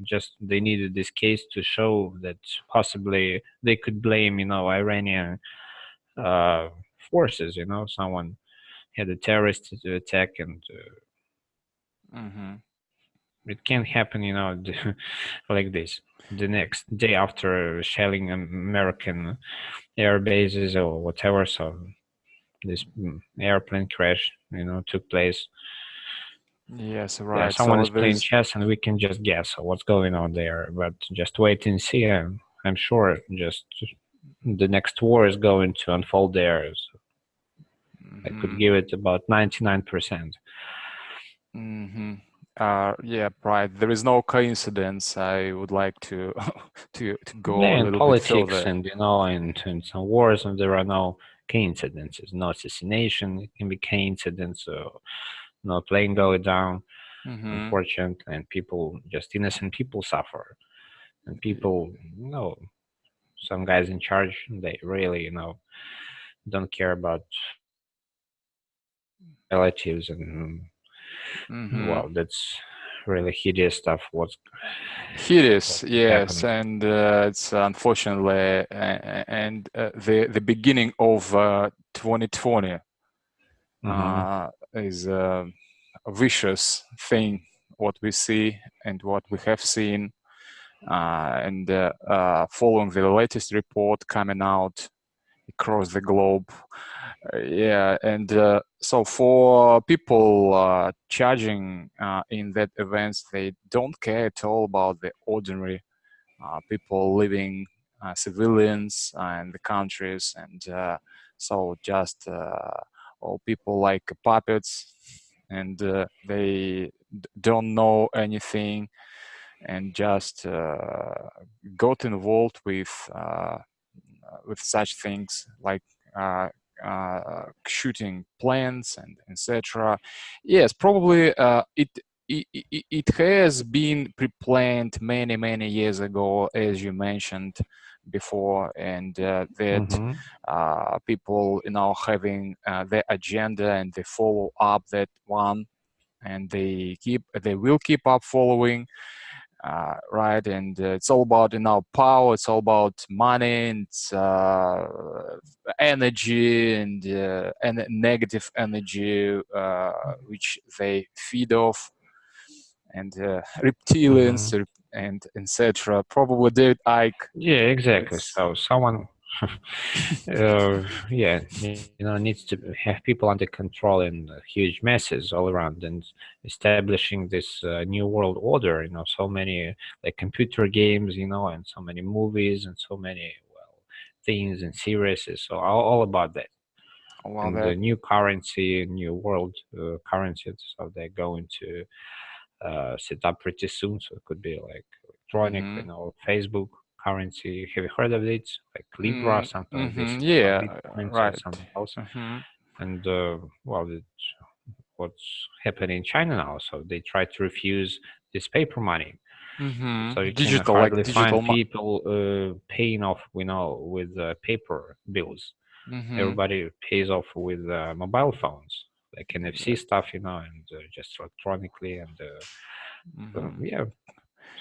just they needed this case to show that possibly they could blame, Iranian forces. Someone had a terrorist attack, and it can't happen, like this. The next day after shelling American air bases or whatever, so this airplane crash, took place. Yes, Yeah, right. someone So is playing there's chess, and we can just guess what's going on there. But just wait and see. I'm sure just the next war is going to unfold there. So I could give it about 99%. Yeah, right. There is no coincidence. I would like to to go a Yeah, in little bit politics further. and in some wars, and there are no coincidences, no assassination. It can be coincidence, or no plane go down, unfortunately, and people, just innocent people, suffer. And people, some guys in charge, they really, don't care about relatives, and well, that's really hideous stuff. What's Hideous, yes, happening? and it's unfortunately and the beginning of 2020 Hmm. is a vicious thing what we see and what we have seen, and following the latest report coming out across the globe. Yeah, and so for people charging in that events, they don't care at all about the ordinary people living, civilians in the countries, and so just all people like puppets, and they don't know anything, and just got involved with such things like shooting planes and etc. Yes, probably it has been pre-planned many years ago, as you mentioned before, and that Hmm. people having their agenda, and they follow up that one, and they will keep up following, right? And it's all about power. It's all about money, and energy, and negative energy which they feed off, and reptilians, Hmm. and etc. Probably David Icke. Yeah, exactly. It's So someone, yeah, needs to have people under control in huge masses all around, and establishing this new world order. So many like computer games, and so many movies, and so many, well, things and series. So all about that. well And the that. new currency, new world currency. So they're going to set up pretty soon. So it could be like electronic, Hmm. Facebook currency. Have you heard of it? Like Libra, something like this, or Yeah, Bitcoins or right. something else. Hmm. And well, what's happening in China now? So they try to refuse this paper money. So you can Digital, like hardly digital. find people paying off, with paper bills. Hmm. Everybody pays off with mobile phones, like NFC stuff, and just electronically, and Hmm. yeah.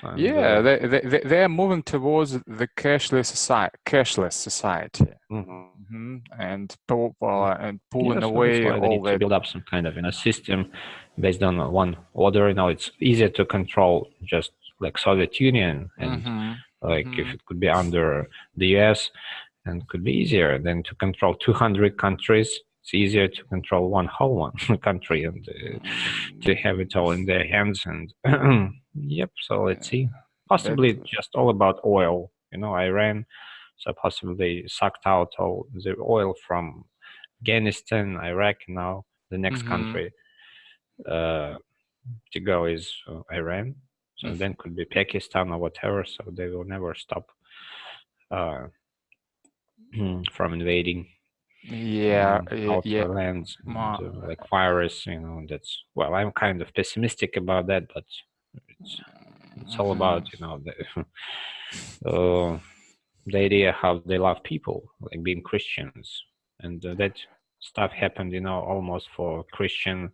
And Yeah, they are moving towards the cashless society, mhm. and Yeah, pulling so that's away why they all need to that. build up some kind of system based on one order. It's easier to control, just like Soviet Union, and Hmm. like if Hmm. it could be under the US, and could be easier than to control 200 countries. It's easier to control one whole one country, and to have it all in their hands. And yep. So let's see. That. Possibly just all about oil. Iran. So possibly they sucked out all the oil from Afghanistan, Iraq. Now the next Hmm. country uh, to go is Iran. So then could be Pakistan or whatever. So they will never stop uh, from invading Yeah, yeah. outer lands, and Ma- like virus. That's, well, I'm kind of pessimistic about that, but it's all about uh, the idea how they love people, like being Christians, and that stuff happened, almost for Christian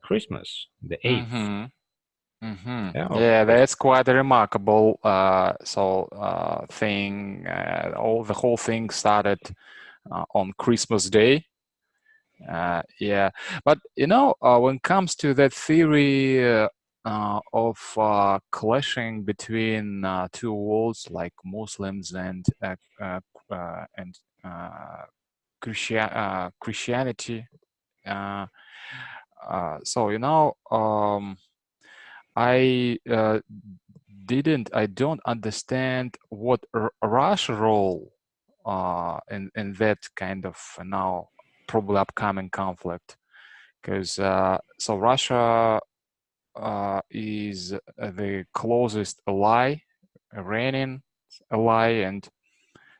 Christmas, the 8th. hmm Yeah, that's quite a remarkable thing. The whole thing started on Christmas Day. Yeah, but when it comes to that theory of clashing between two worlds like Muslims and Christianity, I don't understand what Russia role in that kind of now probably upcoming conflict, because so Russia is the closest ally, Iranian ally, and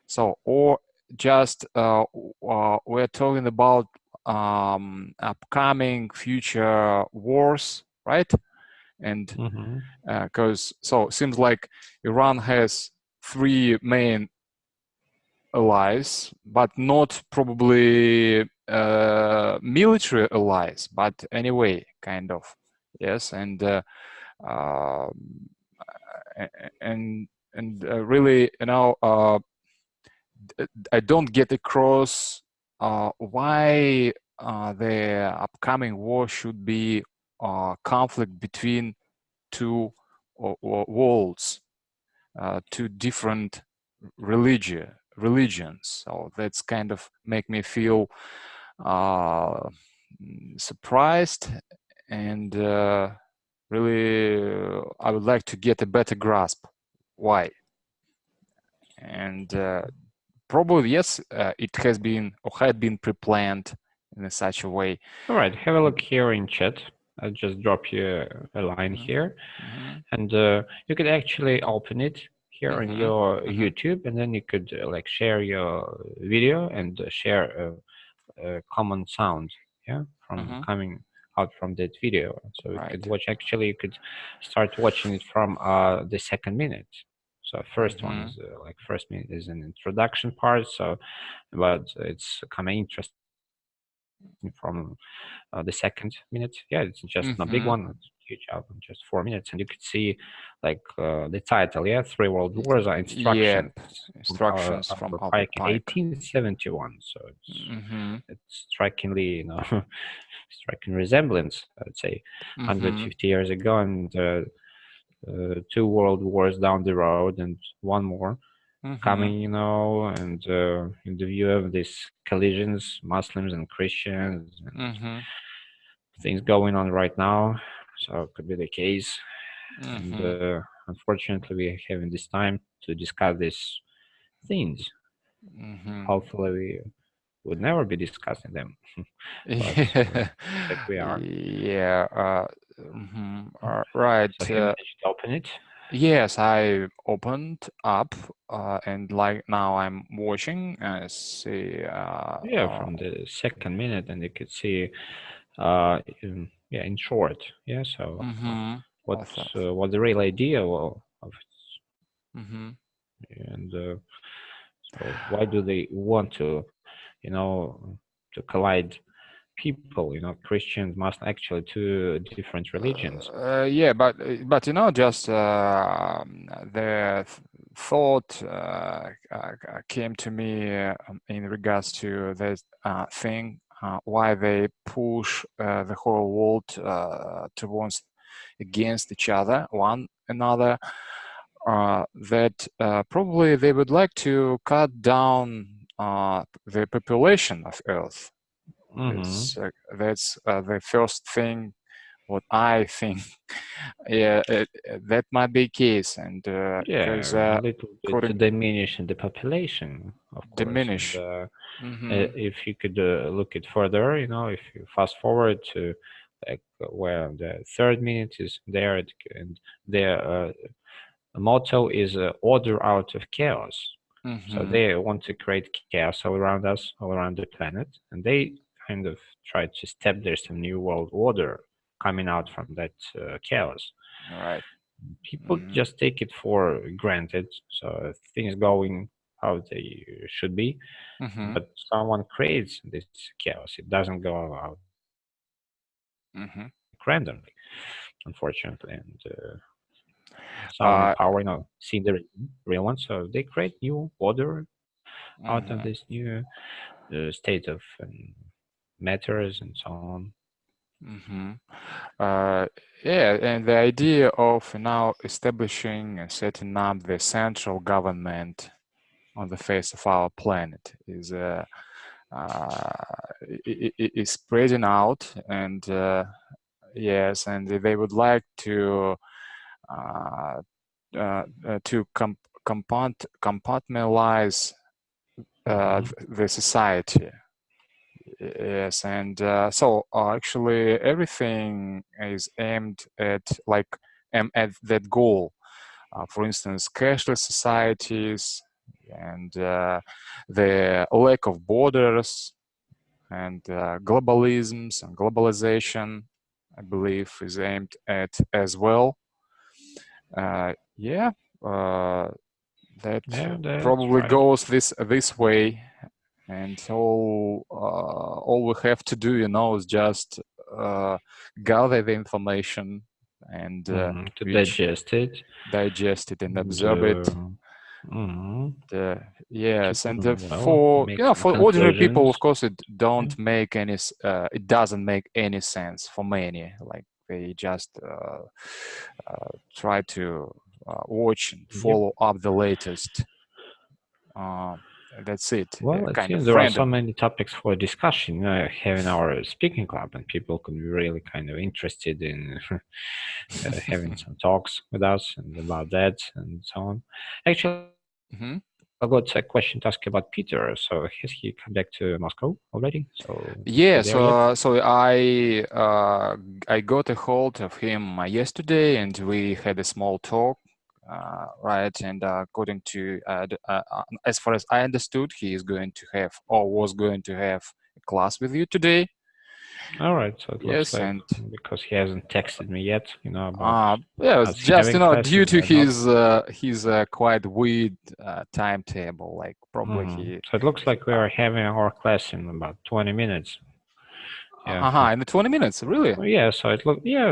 so or just we're talking about upcoming future wars, right? And because so it seems like Iran has three main allies, but not probably military allies, but anyway, kind of, yes. And really, I don't get across why the upcoming war should be conflict between two worlds, two different religions. So that's kind of make me feel surprised, and really I would like to get a better grasp why. And probably yes, it has been or had been pre-planned in such a way. All right, have a look here in chat. I'll just drop you a line here, and you could actually open it here on your YouTube, and then you could like share your video and share a common sound, yeah, from coming out from that video. So you could watch. Actually, you could start watching it from the second minute. So first one is like first minute is an introduction part. So, but it's kind of interesting from the second minute. Yeah, it's just not big one. It's huge album, just 4 minutes, and you could see like the title. Yeah, Three World Wars are instructions. Instructions from Albert Pike, 1871. So it's strikingly, striking resemblance. I would say, 150 years ago, and 2 world wars down the road, and one more coming, and in the view of these collisions, Muslims and Christians, and things going on right now. So it could be the case. And unfortunately, we're having this time to discuss these things. Hopefully, we would never be discussing them. But like we are. Yeah. Right. So did you open it? Yes, I opened up, and like now I'm watching. See. Yeah, from the second minute, and you could see, in short, yeah. So, what's the real idea of it, and so why do they want to, to collide people? Christians must actually two different religions. Yeah, but just the thought came to me in regards to this thing, why they push the whole world towards against each other, one another. That probably they would like to cut down the population of Earth. That's the first thing what I think. Yeah, that might be the case, and because a little bit to diminish the population, of course. Diminish. And, if you could look it further, if you fast forward to like where the third minute is there, and their motto is order out of chaos. So they want to create chaos all around us, all around the planet, and they kind of try to establish a new world order coming out from that chaos. Right. People just take it for granted. So things going how they should be, but someone creates this chaos. It doesn't go out randomly. unfortunately, and some in power, see the real one, so they create new order out of this new state of matters and so on. Yeah, and the idea of now establishing and setting up the central government on the face of our planet is spreading out, and yes, and they would like to compartmentalize the society. Yes, and so actually everything is aimed at at that goal. For instance, cashless societies and the lack of borders and globalisms and globalization, I believe, is aimed at as well. Yeah, that probably right. goes this way, and all we have to do, is just gather the information and to digest it and observe it. Yes, and for ordinary people, of course, it doesn't make any sense for many. Like they just try to watch and follow up the latest. That's it. Well, it seems there are so many topics for discussion. Having our speaking club, and people could be really kind of interested in having some talks with us and about that and so on. Actually, I got a question to ask about Peter. So has he come back to Moscow already? So yeah, so I got a hold of him yesterday, and we had a small talk. Right, and according to as far as I understood, he is going to have or was going to have a class with you today. All right, so it looks like, and because he hasn't texted me yet, about yeah, it's just due to his quite weird timetable, like probably he. So it looks like we are having our class in about 20 minutes. Yeah. In the 20 minutes, really? Yeah, so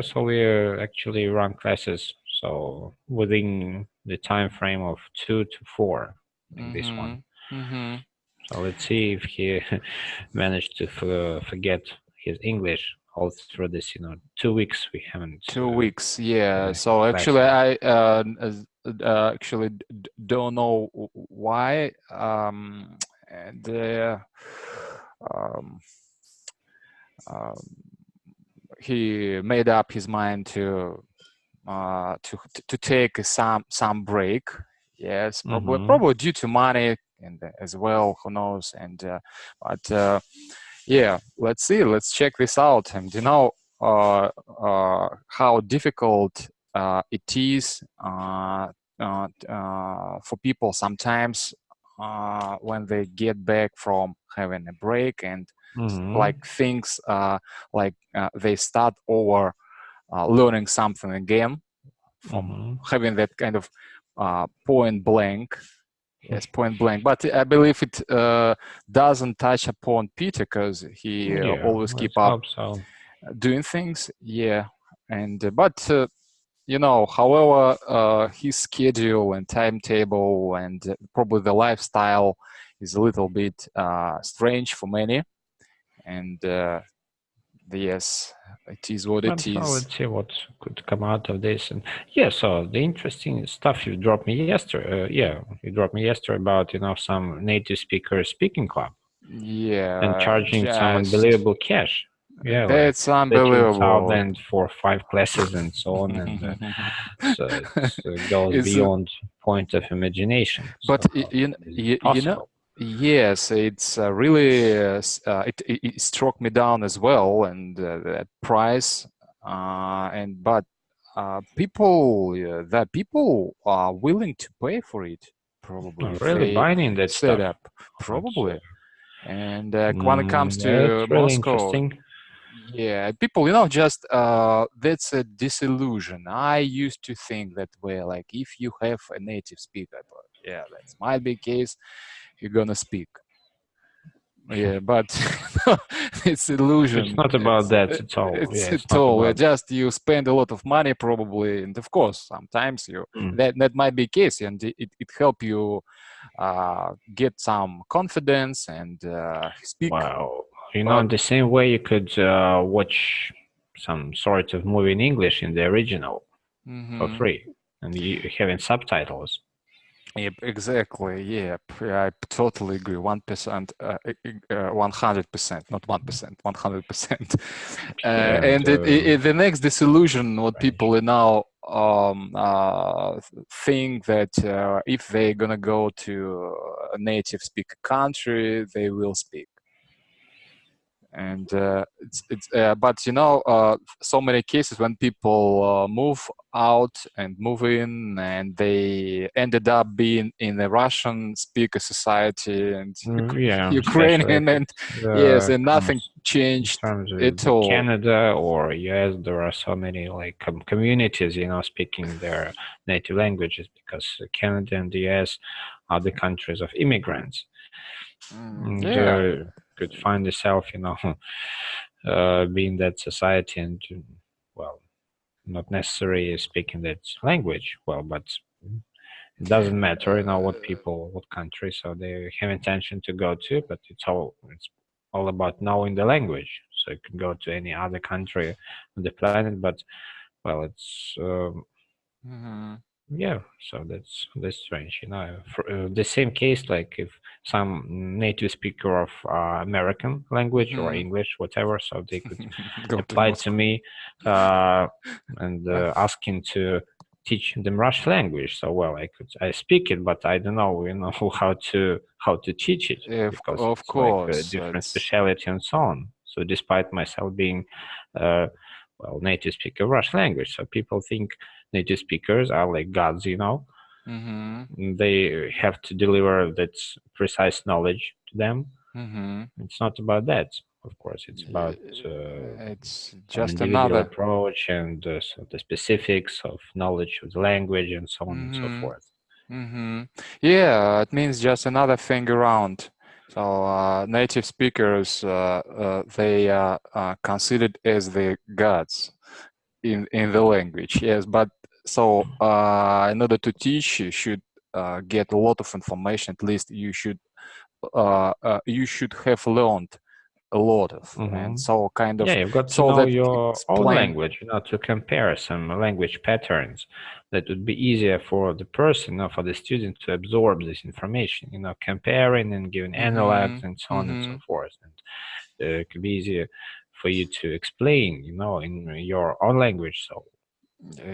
so we actually run classes so within the time frame of 2 to 4, like this one. So let's see if he managed to forget his English all through this 2 weeks we haven't. 2 weeks, yeah. So actually, I actually don't know why. And he made up his mind to take some break. Yes, probably due to money and as well, who knows. And but yeah, let's see. Let's check this out. And how difficult it is for people sometimes when they get back from having a break and like things they start over learning something again from having that kind of point blank. Yes, point blank. But I believe it doesn't touch upon Peter because he always keep up doing things. Yeah, and but however, his schedule and timetable and probably the lifestyle is a little bit strange for many. And yes, it is what it is. Let's see what could come out of this. And so the interesting stuff you dropped me yesterday. You dropped me yesterday about some native speaker speaking club. Yeah, and charging some unbelievable cash. Yeah, that's unbelievable. And for 5 classes and so on, and so it goes beyond point of imagination. But yes, it's really it struck me down as well, and that price, but people are willing to pay for it, probably. Really buying that setup, probably. And when it comes to Moscow, yeah, people, just that's a disillusion. I used to think that way, like if you have a native speaker, but yeah, that might be the case. You're gonna speak. Yeah, but it's illusion. It's not about that at all. It's Yeah, it's at all. about Just you spend a lot of money probably, and of course sometimes you that might be case, and it help you get some confidence and speak. Wow. In But the same way you could watch some sort of movie in English in the original for free, and you having subtitles. Yep, exactly. Yep, I totally agree. 1%, 100%, not 1%, 100%. And the next disillusion, what people are now think that if they're gonna go to a native speaker country, they will speak. And but so many cases when people move out and move in, and they ended up being in a Russian speaker society and Yeah, Ukrainian, and yes, and nothing in changed terms at of all. Canada or US, there are so many like communities, speaking their native languages, because Canada and the US are the countries of immigrants. And Yeah. could find yourself, being that society, and well, not necessarily speaking that language well, but it doesn't matter, what country, so they have intention to go to, but it's all about knowing the language. So you can go to any other country on the planet, but well, it's yeah, so that's strange. For the same case, like if some native speaker of American language or English, whatever, so they could apply to me and asking to teach them Russian language. So well, I speak it, but I don't know, how to teach it, because Of it's like a course, different speciality and so on. So despite myself being well, native speaker of Russian language, so people think native speakers are like gods, They have to deliver that precise knowledge to them. It's not about that, of course. It's about it's some just individual another. approach and so the specifics of knowledge of the language and so on and so forth. Yeah, it means just another thing around. So native speakers, they are considered as the gods in the language. Yes, but so in order to teach, you should get a lot of information. At least you should have learned a lot of, and so kind of Yeah, you've got to so know that your own explain. language, to compare some language patterns that would be easier for the person, for the student to absorb this information, comparing and giving analogs and so on and so forth. And it could be easier for you to explain, in your own language. So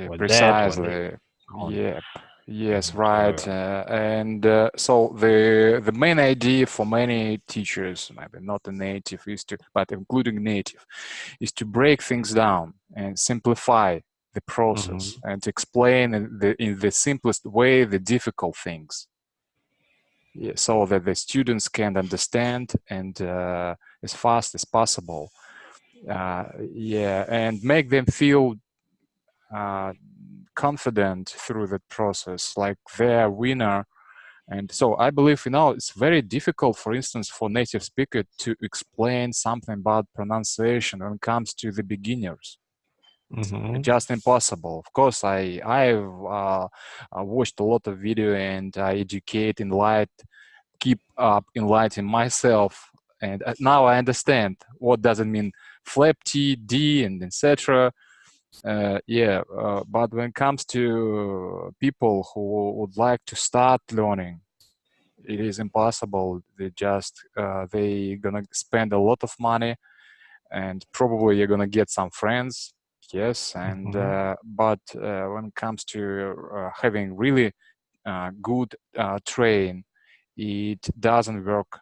what Precisely. that, Yep. Yes, right. And so the main idea for many teachers, maybe not a native, but including native, is to break things down and simplify the process and explain in the simplest way the difficult things, so that the students can understand and as fast as possible. And make them feel confident through that process, like they're winner. And so I believe, it's very difficult, for instance, for native speaker to explain something about pronunciation when it comes to the beginners. It's just impossible. Of course, I've watched a lot of video, and I educate, keep up enlightening myself, and now I understand what does it mean flap T, D, and etc. But when it comes to people who would like to start learning, it is impossible. They gonna spend a lot of money, and probably you're gonna get some friends, yes. And but when it comes to having really good train, it doesn't work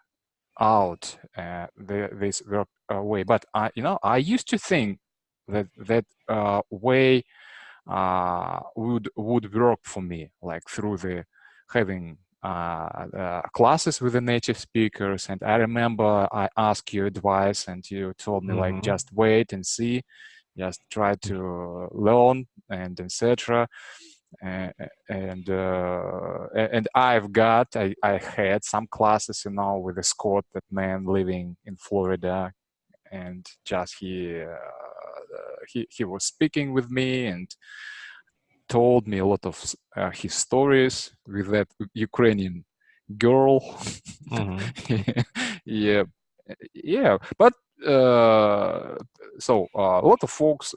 out this work way. But I used to think that way would work for me, like through the having classes with the native speakers. And I remember I asked you advice, and you told me like, just wait and see, just try to learn and etc. And I had some classes, with a Scott, that man living in Florida, and just he was speaking with me and told me a lot of his stories with that Ukrainian girl. Yeah, yeah, but so a lot of folks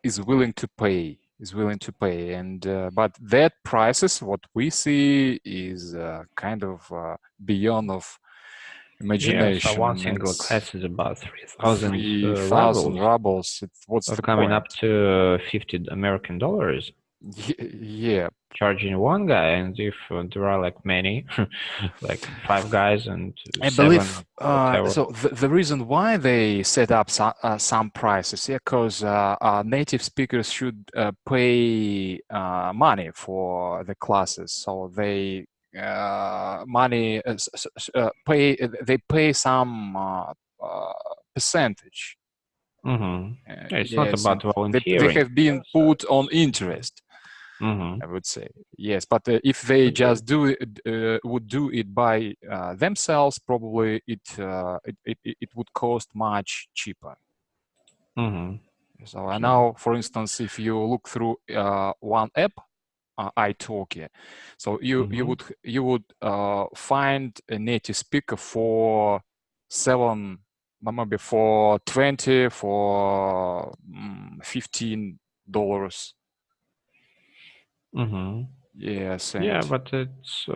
is willing to pay, and but that prices, what we see, is kind of beyond of Yeah, so imagination. one single class is about 3,000 3,000 rubles, rubles. What's so the coming up point? to $50 American. Yeah. Charging one guy, and if there are like many, like 5 guys and I 7, believe whatever. so. The reason why they set up some prices, yeah, because native speakers should pay money for the classes, so they money they pay some percentage. Yeah, it's not Yes, about and they volunteering. have been put on interest, Mm-hmm. I would say. Yes, but if they just would do it by themselves, probably it would cost much cheaper. Mm-hmm. So now, for instance, if you look through one app, italki, so you would find a native speaker for 7, maybe for 20, for $15. Yes, Yeah, and but it's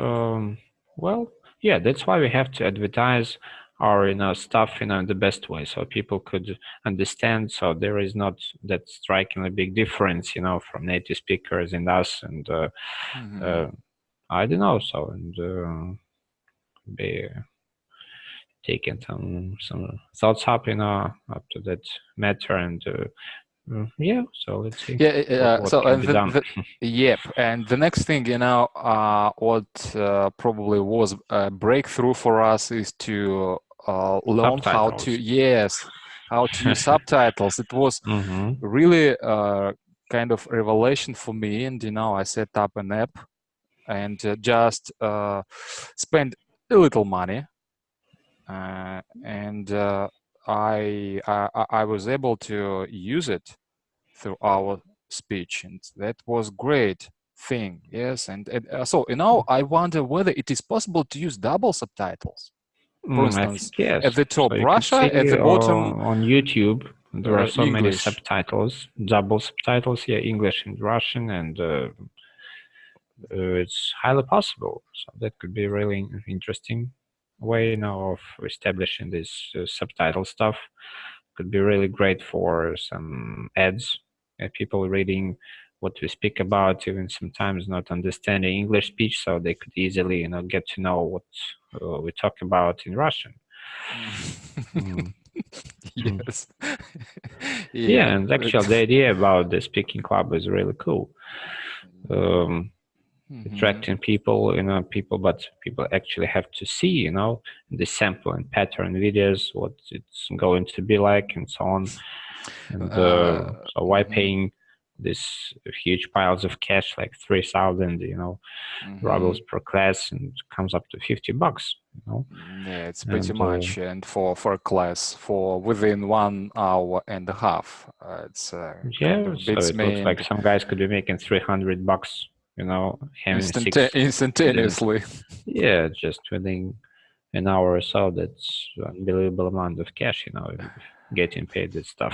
well, yeah, that's why we have to advertise our stuff in the best way, so people could understand. So there is not that strikingly big difference, from native speakers and us, and I don't know. So and be taking some thoughts up, up to that matter, and yeah. So let's see what so can be done. yep, and the next thing, what probably was a breakthrough for us is to learn how to, Subtitles. yes, how to use subtitles. It was really kind of revelation for me, and I set up an app and just spend a little money, and I was able to use it through our speech, and that was great thing. Yes, and so I wonder whether it is possible to use double subtitles. For I instance, think yes. at the top So you could Russia, at see the bottom on YouTube there are so many English. subtitles, double subtitles, yeah, English and Russian, and it's highly possible. So that could be really interesting way of establishing this subtitle stuff. Could be really great for some ads, people reading what we speak about, even sometimes not understanding English speech, so they could easily get to know what we talk about in Russian. Yes. Yeah, and actually the idea about the speaking club is really cool. Attracting people, but people actually have to see, the sample and pattern videos, what it's going to be like, and so on. And so why paying this huge piles of cash, like 3,000, rubles per class, and comes up to $50, Yeah, it's pretty much, and for a class for within 1 hour and a half, it's kind of so beats it me. looks like some guys could be making $300, having 6 instantaneously. Yeah, just within an hour or so. That's unbelievable amount of cash, getting paid this stuff.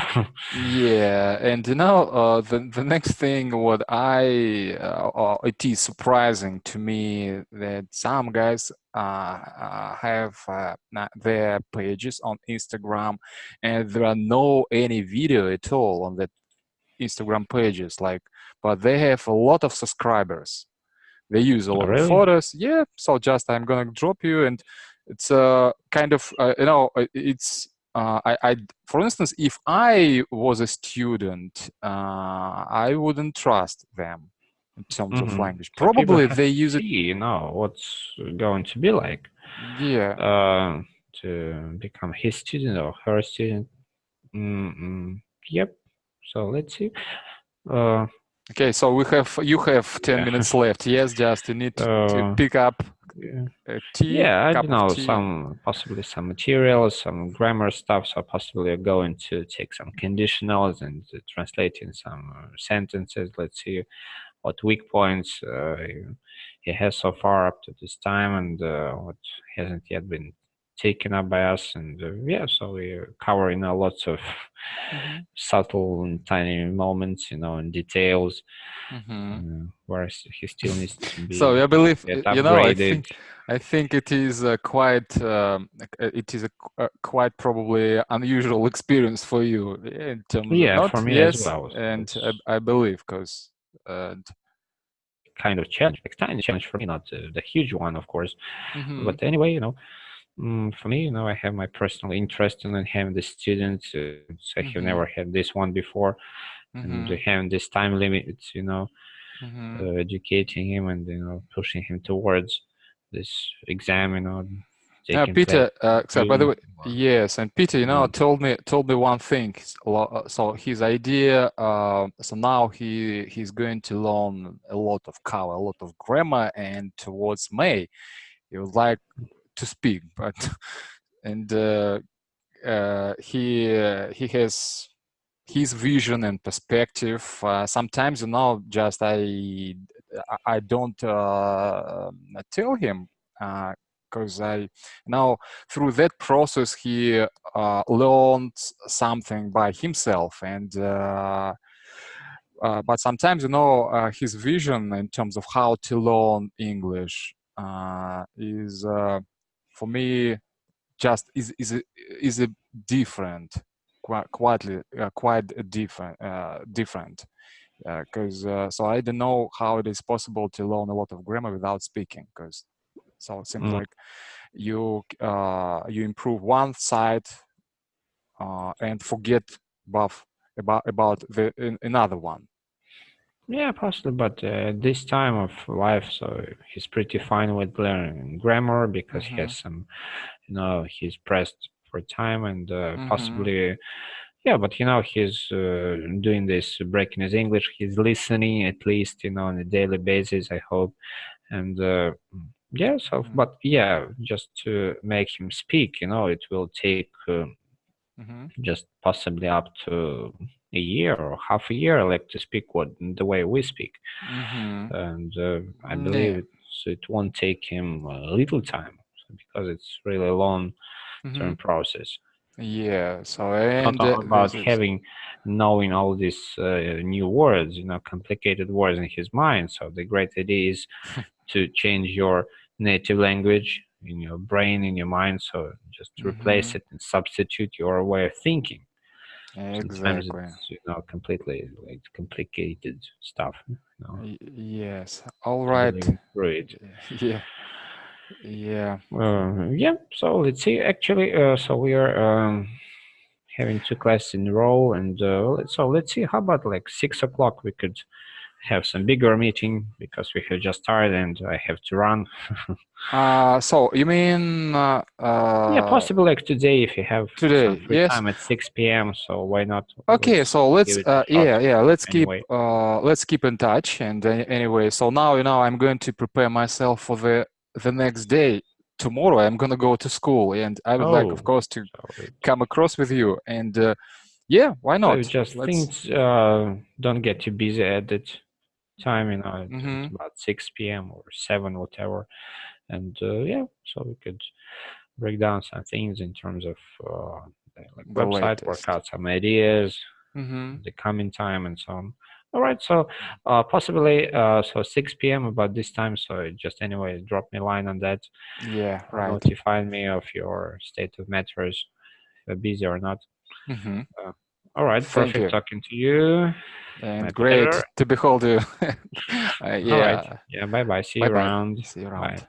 Yeah, and the next thing, what it is surprising to me that some guys have their pages on Instagram, and there are no any video at all on that Instagram pages, but they have a lot of subscribers. They use a lot of photos. Yeah, so just I'm gonna drop you, and it's kind of it's I for instance, if I was a student, I wouldn't trust them in terms of language. So Probably they use it. See, what's going to be like. Yeah. To become his student or her student. Yep. So let's see. Okay, so you have 10 minutes left. Yes, just you need to pick up tea. Yeah, I cup don't know, of tea. possibly some materials, some grammar stuff. So possibly going to take some conditionals and translating some sentences. Let's see what weak points he has so far up to this time, and what hasn't yet been taken up by us. And yeah, so we're covering lots of subtle and tiny moments, and details. Where he still needs to be So I believe upgraded. I think it is quite a quite probably unusual experience for you in terms of not for me yes, as well. So and I believe because kind of challenge, like tiny challenge for me, not the huge one, of course. But anyway, for me, I have my personal interest in having the students. I have never had this one before, and having this time limit, educating him and pushing him towards this exam. Peter, so by the way, yes, and Peter, told me one thing. So his idea, so now he's going to learn a lot of cover, a lot of grammar, and towards May, he would like to speak, but and he has his vision and perspective. Sometimes just I don't tell him because I through that process he learned something by himself, and but sometimes his vision in terms of how to learn English is for me just is a different, quite different because so I don't know how it is possible to learn a lot of grammar without speaking, because so it seems like you improve one side and forget about the another one. Yeah, possibly, but this time of life, so he's pretty fine with learning grammar because he has some, he's pressed for time and possibly, yeah, but he's doing this, breaking his English. He's listening at least, on a daily basis, I hope, and yeah. So, but yeah, just to make him speak, it will take just possibly up to a year or half a year, like to speak the way we speak, and I believe it won't take him a little time because it's really a long-term process. Yeah, so and not all about knowing all these new words, complicated words in his mind. So the great idea is to change your native language in your brain, in your mind, so just replace it and substitute your way of thinking. Sometimes it's completely like complicated stuff. Yes. All right. Yeah. Yeah. Yeah. So let's see. Actually, so we are having 2 classes in a row, and so let's see. How about like 6 o'clock? We could have some bigger meeting because we have just started and I have to run. So you mean yeah, possibly like today if you have some free yes, time at 6 p.m. So why not? Okay, so let's anyway. Let's keep in touch. And anyway, so now I'm going to prepare myself for the next day. Tomorrow I'm gonna go to school, and I would like, of course, to come across with you. And yeah, why not? So just things don't get too busy at that time. It's about 6 p.m. or 7, whatever. And yeah, so we could break down some things in terms of like the website, work out some ideas, the coming time, and so on. All right, so possibly so 6 p.m. about this time. So just anyway, drop me a line on that. Yeah, right. Notify me of your state of matters, if you're busy or not. All right, perfect talking to you. And great to behold you. Yeah. All right. Yeah. Bye bye. See you around. See you around. Bye.